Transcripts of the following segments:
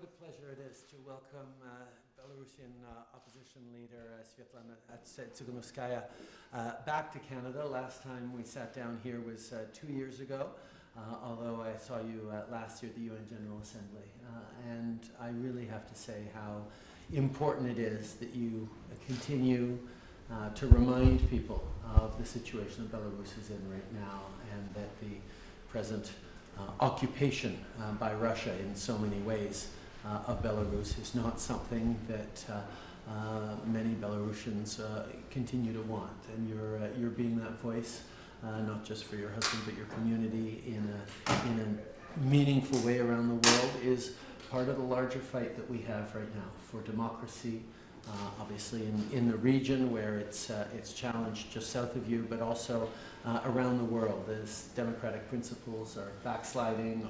what a pleasure it is to welcome Belarusian opposition leader Sviatlana Tsikhanouskaya back to Canada. Last time we sat down here was 2 years ago, although I saw you last year at the UN General Assembly. And I really have to say how important it is that you continue to remind people of the situation that Belarus is in right now, and that the present occupation by Russia in so many ways of Belarus is not something that many Belarusians continue to want. And you're being that voice, not just for your husband but your community in a meaningful way around the world, is part of the larger fight that we have right now for democracy, obviously in the region where it's challenged just south of you, but also around the world as democratic principles are backsliding,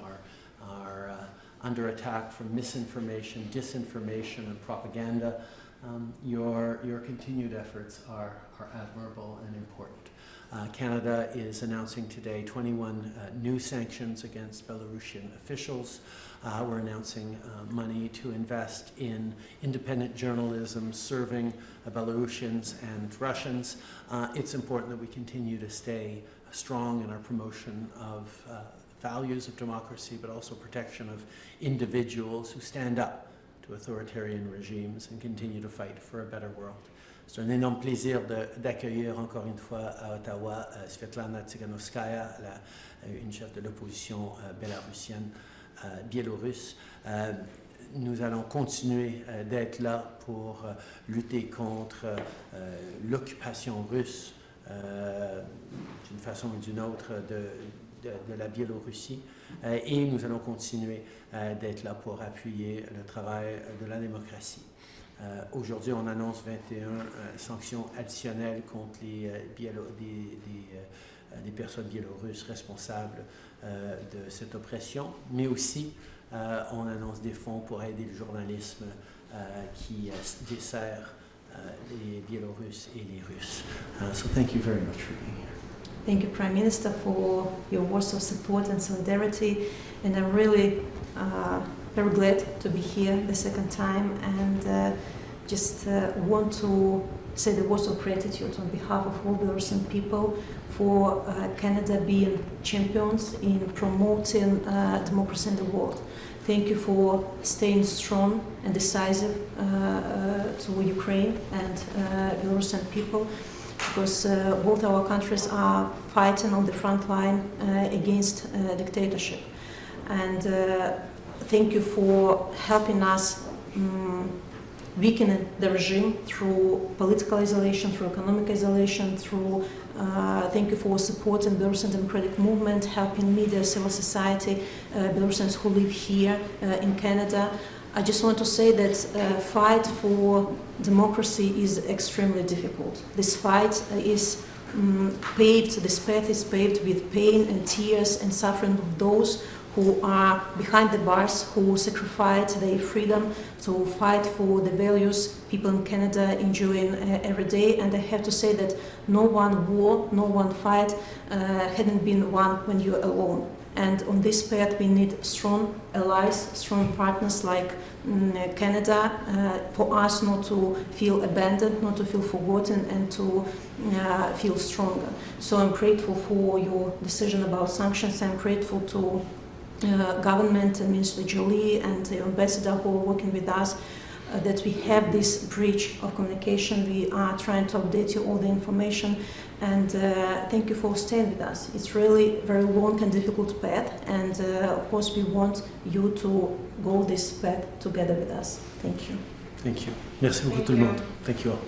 are under attack from misinformation, disinformation, and propaganda. Your continued efforts are admirable and important. Canada is announcing today 21 new sanctions against Belarusian officials. We're announcing money to invest in independent journalism serving Belarusians and Russians. It's important that we continue to stay strong in our promotion of values of democracy, but also protection of individuals who stand up to authoritarian regimes and continue to fight for a better world. C'est un énorme plaisir d'accueillir encore une fois à Ottawa Sviatlana Tsikhanouskaya, une chef de l'opposition bélarusienne, biélorusse. Nous allons continuer d'être là pour lutter contre l'occupation russe d'une façon ou d'une autre de la Biélorussie, et nous allons continuer d'être là pour appuyer le travail de la démocratie. Aujourd'hui, on annonce 21 sanctions additionnelles contre des personnes biélorusses responsables de cette oppression, mais aussi on annonce des fonds pour aider le journalisme qui dessert les Biélorusses et les Russes. So thank you very much for being here. Thank you, Prime Minister, for your words of support and solidarity, and I'm really very glad to be here the second time, and just want to say the words of gratitude on behalf of all Belarusian people for Canada being champions in promoting democracy in the world. Thank you for staying strong and decisive to Ukraine and Belarusian people, because both our countries are fighting on the front line against dictatorship. And thank you for helping us weaken the regime through political isolation, through economic isolation, through thank you for supporting the Belarusian democratic movement, helping media, civil society, Belarusians who live here in Canada. I just want to say that fight for democracy is extremely difficult. This fight is paved, this path is paved with pain and tears and suffering of those who are behind the bars, who sacrifice their freedom to fight for the values people in Canada enjoying every day. And I have to say that no one war, no one fight hadn't been won when you're alone. And on this path we need strong allies, strong partners like Canada, for us not to feel abandoned, not to feel forgotten, and to feel stronger. So I'm grateful for your decision about sanctions. I'm grateful to government and Minister Jolie and the ambassador who are working with us, that we have this bridge of communication. We are trying to update you all the information, and thank you for staying with us. It's really very long and difficult path, and of course we want you to go this path together with us. Thank you. Thank you. Merci beaucoup tout le monde. Thank you all.